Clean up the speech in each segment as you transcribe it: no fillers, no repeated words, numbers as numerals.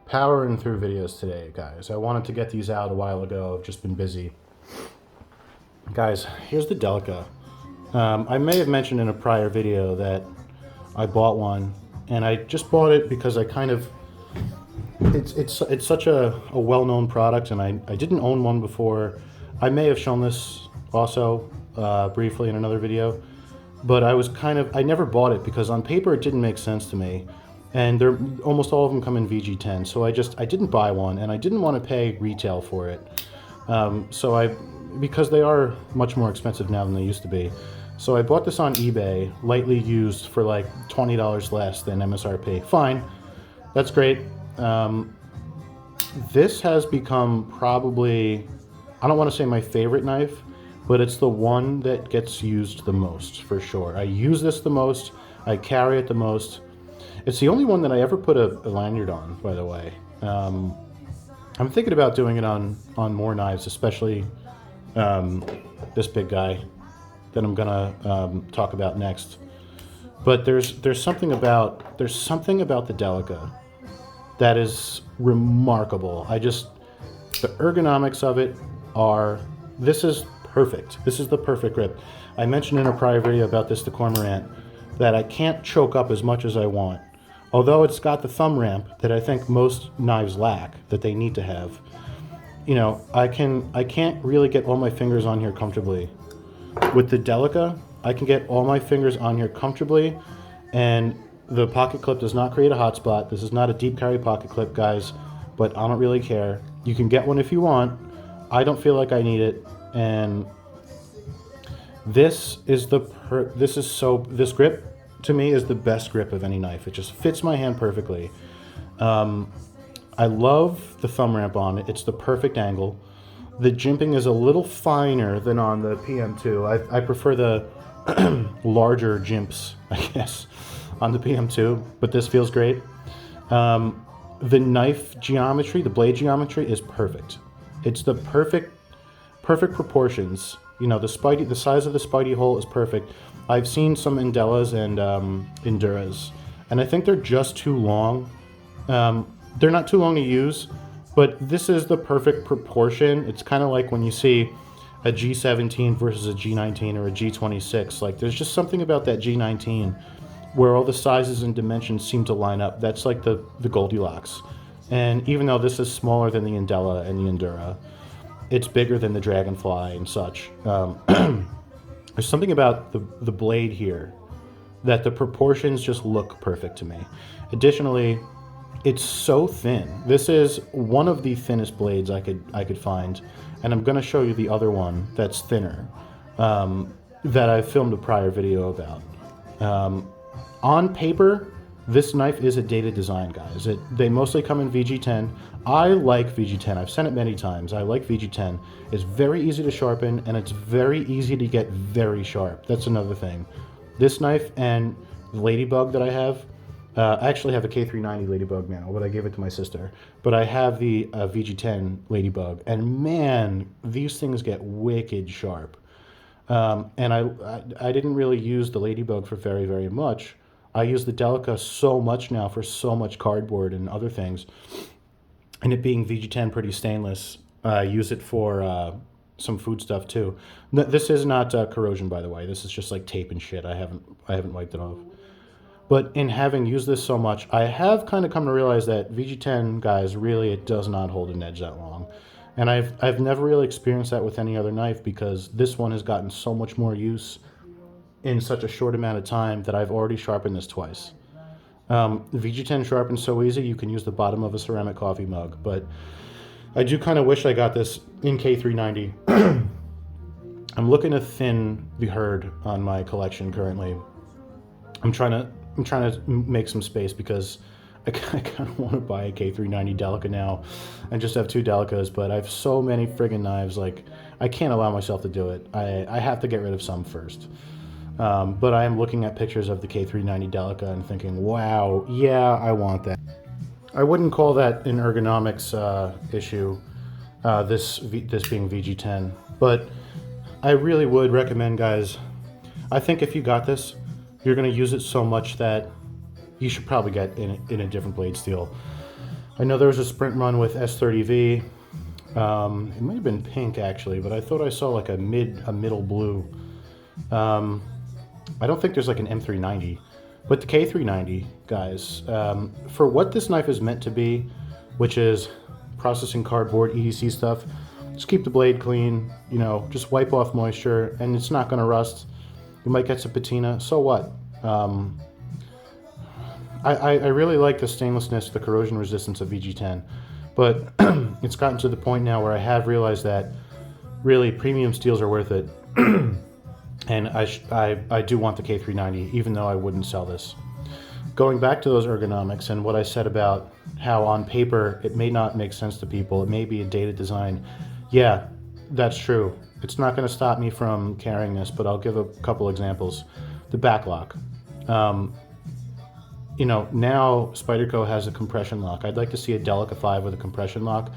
powering through videos today, guys. I wanted to get these out a while ago. I've just been busy. Guys, here's the Delica. I may have mentioned in a prior video that I bought one, and I just bought it because I kind of... It's such a well-known product, and I didn't own one before. I may have shown this also briefly in another video, but I never bought it because on paper it didn't make sense to me. And almost all of them come in VG10, so I didn't buy one, and I didn't want to pay retail for it. Because they are much more expensive now than they used to be. So I bought this on eBay, lightly used for like $20 less than MSRP. Fine, that's great. This has become probably, I don't want to say my favorite knife, but it's the one that gets used the most, for sure. I use this the most, I carry it the most. It's the only one that I ever put a lanyard on, by the way. I'm thinking about doing it on more knives, especially this big guy that I'm gonna talk about next. But there's something about the Delica that is remarkable. The ergonomics of it this is perfect. This is the perfect grip. I mentioned in a prior video about this, the Cormorant, that I can't choke up as much as I want. Although it's got the thumb ramp that I think most knives lack, that they need to have. You know, I can't really get all my fingers on here comfortably. With the Delica, I can get all my fingers on here comfortably, and the pocket clip does not create a hot spot. This is not a deep carry pocket clip, guys, but I don't really care. You can get one if you want. I don't feel like I need it, and this grip to me is the best grip of any knife. It just fits my hand perfectly. I love the thumb ramp on it. It's the perfect angle. The jimping is a little finer than on the PM2. I prefer the larger jimps, I guess, on the PM2, but this feels great. The knife geometry, the blade geometry is perfect. It's the perfect proportions. You know, the size of the Spidey hole is perfect. I've seen some Indellas and Enduras, and I think they're just too long. They're not too long to use, but this is the perfect proportion. It's kind of like when you see a G17 versus a G19 or a G26. Like, there's just something about that G19 where all the sizes and dimensions seem to line up. That's like the Goldilocks. And even though this is smaller than the Indella and the Endura, it's bigger than the Dragonfly and such. There's something about the blade here that the proportions just look perfect to me. Additionally, it's so thin. This is one of the thinnest blades I could find, and I'm going to show you the other one that's thinner that I filmed a prior video about. On paper, this knife is a dated design, guys. They mostly come in VG10. I like VG10. I've said it many times. I like VG10. It's very easy to sharpen, and it's very easy to get very sharp. That's another thing. This knife and the Ladybug that I have, I actually have a K390 Ladybug now, but I gave it to my sister. But I have the VG10 Ladybug, and man, these things get wicked sharp. And I didn't really use the Ladybug for very, very much. I use the Delica so much now for so much cardboard and other things. And it being VG10 pretty stainless, I use it for some food stuff too. This is not corrosion, by the way. This is just like tape and shit. I haven't wiped it off. But in having used this so much, I have kind of come to realize that VG10, guys, really, it does not hold an edge that long. And I've never really experienced that with any other knife, because this one has gotten so much more use in such a short amount of time that I've already sharpened this twice. VG10 sharpens so easy, you can use the bottom of a ceramic coffee mug, but I do kind of wish I got this in K390. I'm looking to thin the herd on my collection currently. I'm trying to make some space because I kind of want to buy a K390 Delica now and just have two Delicas, but I have so many friggin' knives, like, I can't allow myself to do it. I have to get rid of some first. But I am looking at pictures of the K390 Delica and thinking, wow, yeah, I want that. I wouldn't call that an ergonomics issue, this being VG10, but I really would recommend, guys. I think if you got this, you're going to use it so much that you should probably get in a different blade steel. I know there was a sprint run with S30V. It might have been pink actually, but I thought I saw like a middle blue. I don't think there's like an M390, but the K390, guys, for what this knife is meant to be, which is processing cardboard, EDC stuff, just keep the blade clean, you know, just wipe off moisture, and it's not going to rust. You might get some patina, so what? I really like the stainlessness, the corrosion resistance of VG10, but it's gotten to the point now where I have realized that really premium steels are worth it. And I do want the K390, even though I wouldn't sell this. Going back to those ergonomics and what I said about how on paper it may not make sense to people, it may be a dated design. Yeah, that's true. It's not going to stop me from carrying this, but I'll give a couple examples. The back lock. You know, now Spyderco has a compression lock. I'd like to see a Delica 5 with a compression lock.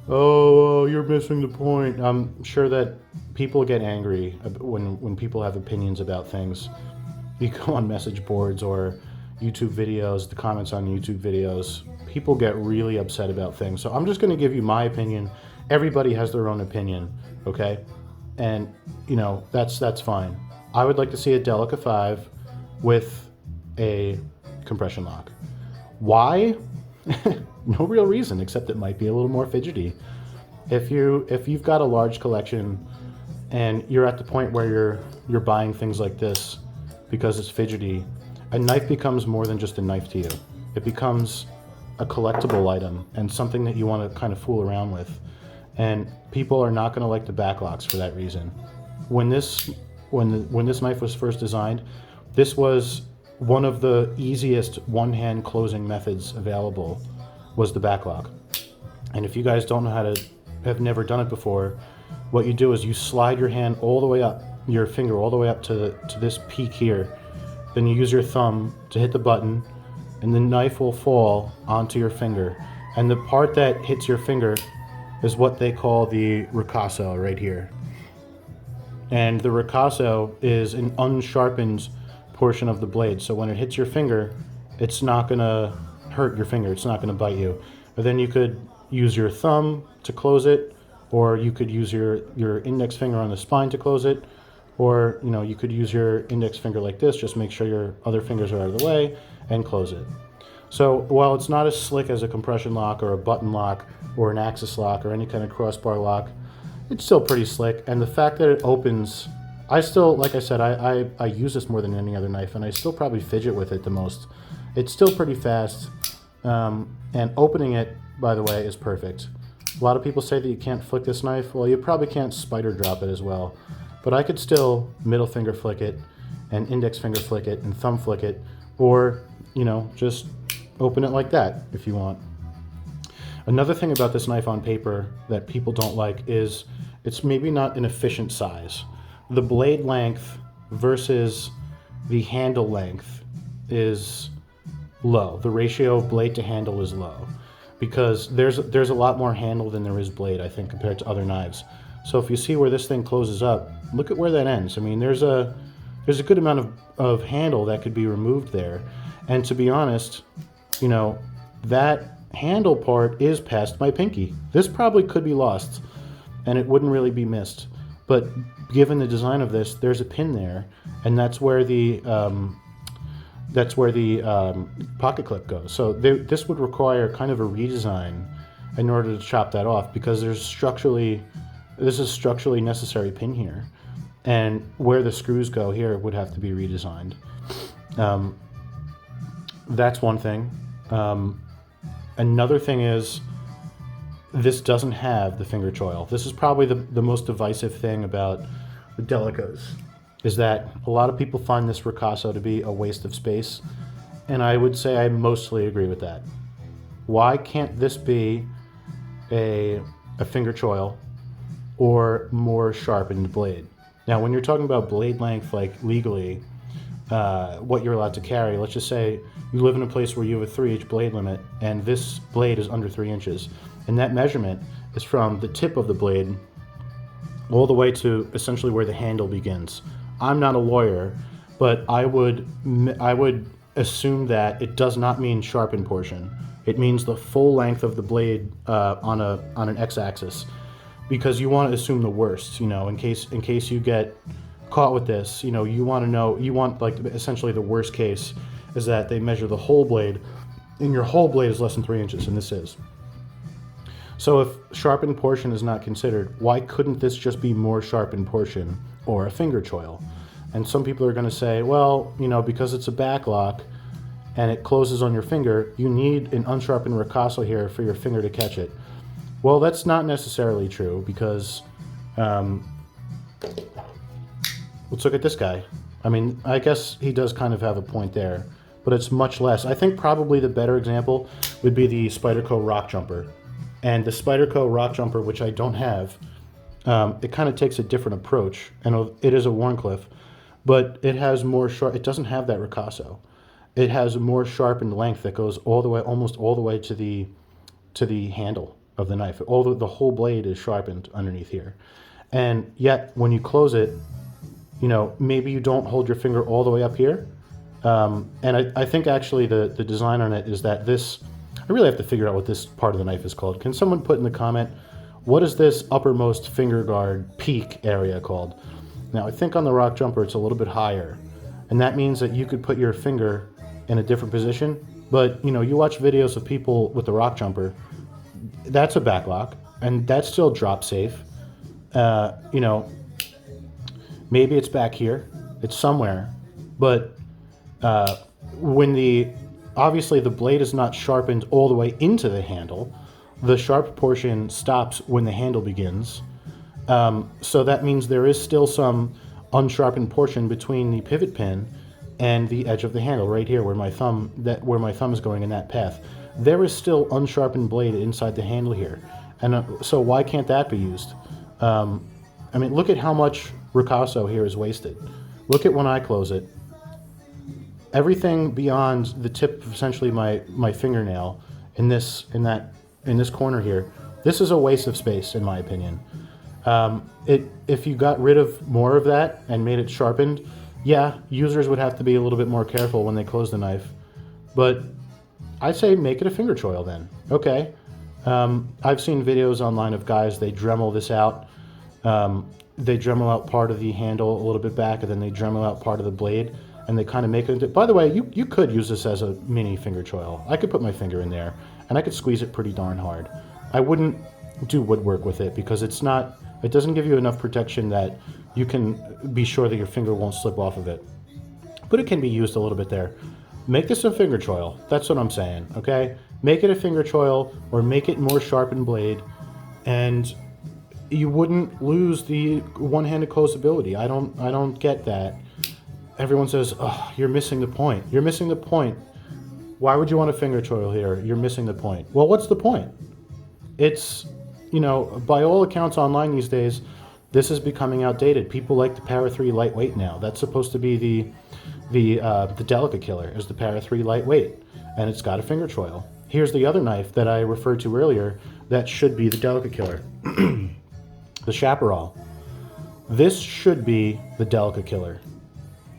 Oh, you're missing the point. I'm sure that people get angry when people have opinions about things. You go on message boards or YouTube videos, the comments on YouTube videos, people get really upset about things. So I'm just going to give you my opinion. Everybody has their own opinion, okay? And, you know, that's fine. I would like to see a Delica 5 with a compression lock. Why? No real reason, except it might be a little more fidgety. If you've got a large collection and you're at the point where you're buying things like this because it's fidgety, a knife becomes more than just a knife to you. It becomes a collectible item and something that you want to kind of fool around with. And people are not going to like the backlocks for that reason. When this knife was first designed, this was one of the easiest one-hand closing methods available, was the backlock. And if you guys don't know how to, have never done it before, what you do is you slide your hand all the way up, your finger all the way up to this peak here. Then you use your thumb to hit the button, and the knife will fall onto your finger. And the part that hits your finger is what they call the ricasso right here. And the ricasso is an unsharpened portion of the blade. So when it hits your finger, it's not gonna hurt your finger. It's not gonna bite you. But then you could use your thumb to close it, or you could use your index finger on the spine to close it, or you know, you could use your index finger like this, just make sure your other fingers are out of the way, and close it. So while it's not as slick as a compression lock or a button lock or an axis lock or any kind of crossbar lock, it's still pretty slick. And the fact that it opens, I still, like I said, I use this more than any other knife, and I still probably fidget with it the most. It's still pretty fast, and opening it, by the way, is perfect. A lot of people say that you can't flick this knife. Well, you probably can't spider drop it as well. But I could still middle finger flick it, and index finger flick it, and thumb flick it, or, you know, just open it like that if you want. Another thing about this knife on paper that people don't like is it's maybe not an efficient size. The blade length versus the handle length is low. The ratio of blade to handle is low because there's a lot more handle than there is blade, I think, compared to other knives. So if you see where this thing closes up, look at where that ends. I mean, there's a good amount of handle that could be removed there. And to be honest, you know, that handle part is past my pinky. This probably could be lost and it wouldn't really be missed. But given the design of this, there's a pin there, and that's where the pocket clip goes. So this would require kind of a redesign in order to chop that off, because this is a structurally necessary pin here, and where the screws go here would have to be redesigned. That's one thing. Another thing is, this doesn't have the finger choil. This is probably the most divisive thing about the Delicas, is that a lot of people find this ricasso to be a waste of space, and I would say I mostly agree with that. Why can't this be a finger choil or more sharpened blade? Now, when you're talking about blade length, like legally, what you're allowed to carry, let's just say you live in a place where you have a 3-inch blade limit, and this blade is under 3 inches. And that measurement is from the tip of the blade all the way to essentially where the handle begins. I'm not a lawyer, but I would assume that it does not mean sharpened portion. It means the full length of the blade on an x-axis, because you want to assume the worst, in case you get caught with this. You want like essentially the worst case is that they measure the whole blade, and your whole blade is less than 3 inches, and this is. So if sharpened portion is not considered, why couldn't this just be more sharpened portion or a finger choil? And some people are going to say, well, because it's a back lock and it closes on your finger, you need an unsharpened ricasso here for your finger to catch it. Well, that's not necessarily true, because let's look at this guy. I mean, I guess he does kind of have a point there, but it's much less. I think probably the better example would be the Spyderco rock jumper. And the Spyderco rock jumper, which I don't have, it kind of takes a different approach, and it is a Wharncliffe, but it has more it doesn't have that ricasso. It has a more sharpened length that goes all the way, almost all the way to the handle of the knife. The whole blade is sharpened underneath here. And yet, when you close it, maybe you don't hold your finger all the way up here. And I think actually the design on it is that this, I really have to figure out what this part of the knife is called. Can someone put in the comment, what is this uppermost finger guard peak area called? Now, I think on the rock jumper, it's a little bit higher. And that means that you could put your finger in a different position. But, you watch videos of people with the rock jumper, that's a back lock, and that's still drop safe. Maybe it's back here, it's somewhere, but obviously the blade is not sharpened all the way into the handle. The sharp portion stops when the handle begins. So that means there is still some unsharpened portion between the pivot pin and the edge of the handle, right here where my thumb is going in that path. There is still unsharpened blade inside the handle here. And so why can't that be used? I mean, look at how much ricasso here is wasted. Look at when I close it. Everything beyond the tip of essentially my fingernail in this corner here, this is a waste of space, in my opinion. If you got rid of more of that and made it sharpened, yeah, users would have to be a little bit more careful when they close the knife. But I'd say make it a finger choil then. Okay. I've seen videos online of guys, they Dremel this out. They Dremel out part of the handle a little bit back, and then they Dremel out part of the blade, and they kind of make it into... By the way, you could use this as a mini finger choil. I could put my finger in there, and I could squeeze it pretty darn hard. I wouldn't do woodwork with it, because it doesn't give you enough protection that you can be sure that your finger won't slip off of it. But it can be used a little bit there. Make this a finger choil. That's what I'm saying, okay? Make it a finger choil, or make it more sharpened blade, and you wouldn't lose the one-handed closability. I don't get that. Everyone says, oh, you're missing the point. You're missing the point. Why would you want a finger choil here? You're missing the point. Well, what's the point? It's, by all accounts online these days, this is becoming outdated. People like the Para 3 lightweight now. That's supposed to be the Delica killer, is the Para 3 lightweight, and it's got a finger choil. Here's the other knife that I referred to earlier that should be the Delica killer. The Chaparral. This should be the Delica killer.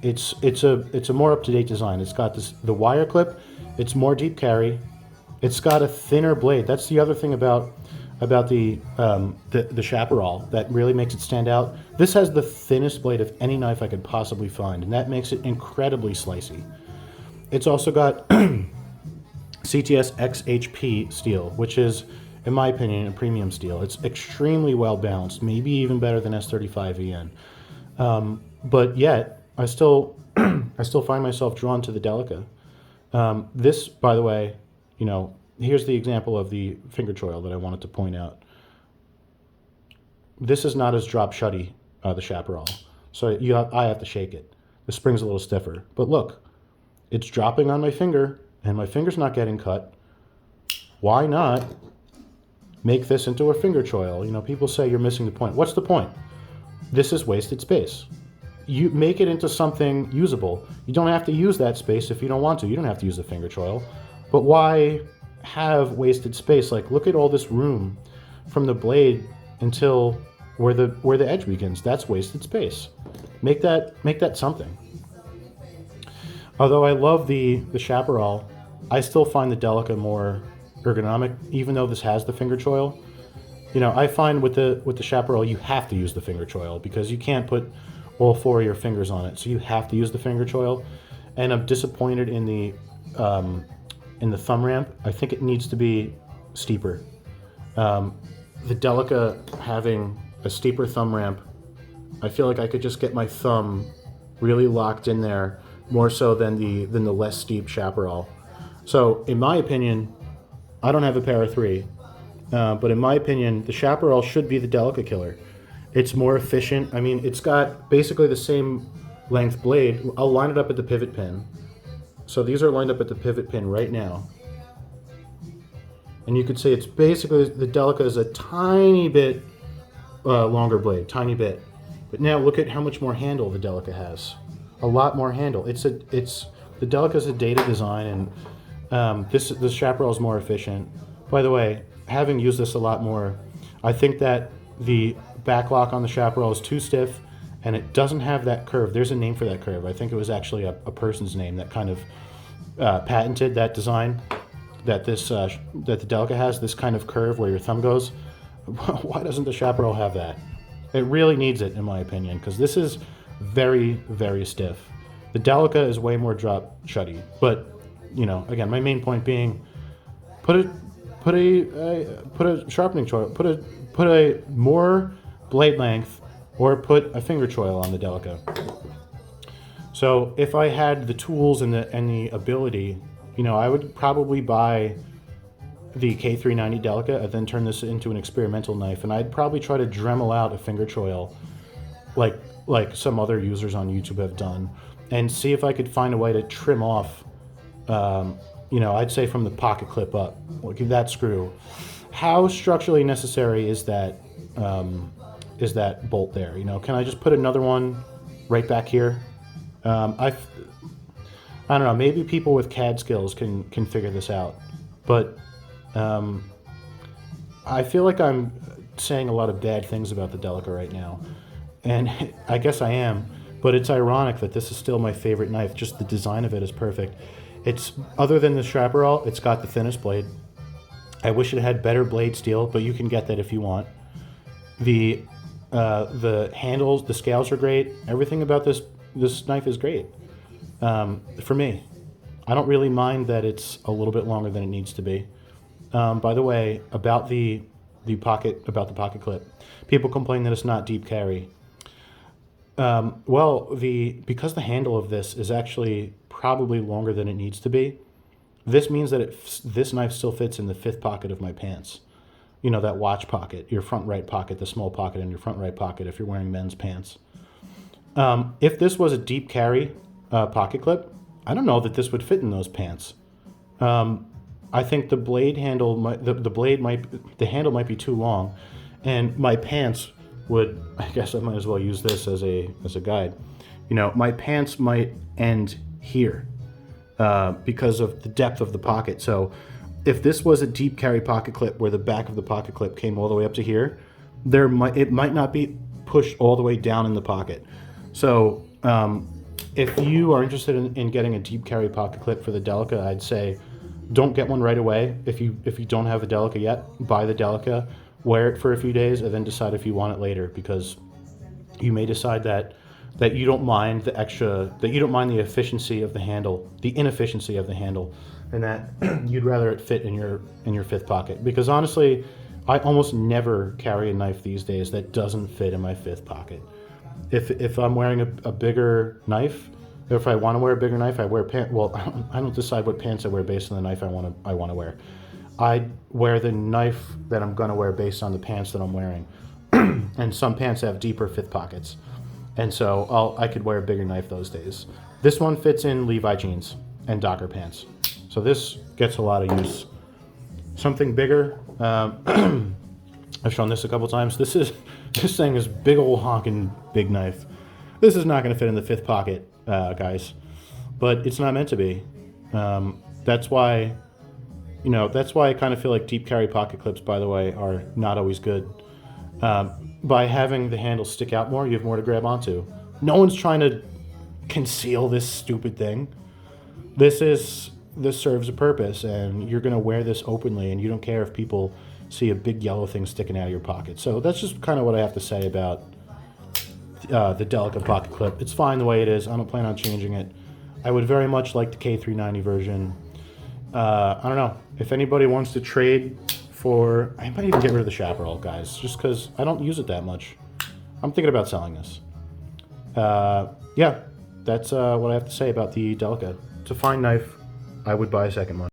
It's a more up-to-date design. It's got the wire clip. It's more deep carry. It's got a thinner blade. That's the other thing about the Chaparral that really makes it stand out. This has the thinnest blade of any knife I could possibly find, and that makes it incredibly slicey. It's also got CTS XHP steel, which is, in my opinion, a premium steel. It's extremely well balanced, maybe even better than S35 VN. But yet, I still find myself drawn to the Delica. This, by the way, here's the example of the finger choil that I wanted to point out. This is not as drop shutty, the Chaparral. So I have to shake it. The spring's a little stiffer. But look, it's dropping on my finger, and my finger's not getting cut. Why not make this into a finger choil? People say you're missing the point. What's the point? This is wasted space. You make it into something usable. You don't have to use that space if you don't want to. You don't have to use the finger choil. But why have wasted space? Like, look at all this room from the blade until where the edge begins. That's wasted space. Make that something. Although I love the Chaparral, I still find the Delica more ergonomic, even though this has the finger choil. You know, I find with the Chaparral, you have to use the finger choil because you can't put all four of your fingers on it. So you have to use the finger choil. And I'm disappointed in the thumb ramp. I think it needs to be steeper. The Delica having a steeper thumb ramp, I feel like I could just get my thumb really locked in there more so than the less steep Chaparral. So in my opinion, I don't have a pair of three, but in my opinion, the Chaparral should be the Delica killer. It's more efficient. I mean, it's got basically the same length blade. I'll line it up at the pivot pin. So these are lined up at the pivot pin right now. And you could say it's basically, the Delica is a tiny bit longer blade, tiny bit. But now look at how much more handle the Delica has. A lot more handle. The Delica is a dated design, and this Chaparral is more efficient. By the way, having used this a lot more, I think that the back lock on the Chaparral is too stiff, and it doesn't have that curve. There's a name for that curve. I think it was actually a person's name that kind of patented that design, that the Delica has, this kind of curve where your thumb goes. Why doesn't the Chaparral have that? It really needs it, in my opinion, because this is very, very stiff. The Delica is way more drop shutty, but you know, again, my main point being, put a sharpening choil, put a more blade length, or put a finger choil on the Delica. So if I had the tools and the ability, you know, I would probably buy the K390 Delica and then turn this into an experimental knife, and I'd probably try to Dremel out a finger choil like some other users on YouTube have done, and see if I could find a way to trim off, you know, I'd say from the pocket clip up, like that screw. How structurally necessary is that bolt there? You know, can I just put another one right back here? I don't know, maybe people with CAD skills can figure this out, but I feel like I'm saying a lot of bad things about the Delica right now, and I guess I am, but it's ironic that this is still my favorite knife. Just the design of it is perfect. It's, other than the Chaparral, it's got the thinnest blade. I wish it had better blade steel, but you can get that if you want. The handles, the scales are great. Everything about this knife is great. For me, I don't really mind that it's a little bit longer than it needs to be. By the way, about the pocket clip, people complain that it's not deep carry. Well, because the handle of this is actually probably longer than it needs to be, this means that this knife still fits in the fifth pocket of my pants. You know, that watch pocket, your front right pocket, the small pocket in your front right pocket if you're wearing men's pants. If this was a deep carry pocket clip, I don't know that this would fit in those pants. I think the blade handle, the handle might be too long, and my pants would, I guess I might as well use this as a guide. You know, my pants might end here because of the depth of the pocket. So if this was a deep carry pocket clip where the back of the pocket clip came all the way up to here, it might not be pushed all the way down in the pocket. So if you are interested in getting a deep carry pocket clip for the Delica, I'd say don't get one right away. If you don't have a Delica yet, buy the Delica, wear it for a few days, and then decide if you want it later, because you may decide that you don't mind the efficiency of the handle, the inefficiency of the handle, and that you'd rather it fit in your fifth pocket. Because honestly, I almost never carry a knife these days that doesn't fit in my fifth pocket. If I'm wearing a bigger knife, or if I want to wear a bigger knife, I wear pants. Well, I don't decide what pants I wear based on the knife I want to wear. I wear the knife that I'm going to wear based on the pants that I'm wearing. And some pants have deeper fifth pockets, and so I could wear a bigger knife those days. This one fits in Levi jeans and Docker pants, so this gets a lot of use. Something bigger. I've shown this a couple times. This thing is big old honking big knife. This is not going to fit in the fifth pocket, guys, but it's not meant to be. That's why I kind of feel like deep carry pocket clips, by the way, are not always good. By having the handle stick out more, you have more to grab onto. No one's trying to conceal this stupid thing. This is this serves a purpose, and you're going to wear this openly, and you don't care if people see a big yellow thing sticking out of your pocket. So that's just kind of what I have to say about the Delica pocket clip. It's fine the way it is. I don't plan on changing it. I would very much like the K390 version. I don't know. If anybody wants to trade for... I might even get rid of the Chaparral, guys, just because I don't use it that much. I'm thinking about selling this. Yeah, that's what I have to say about the Delica. It's a fine knife. I would buy a second one.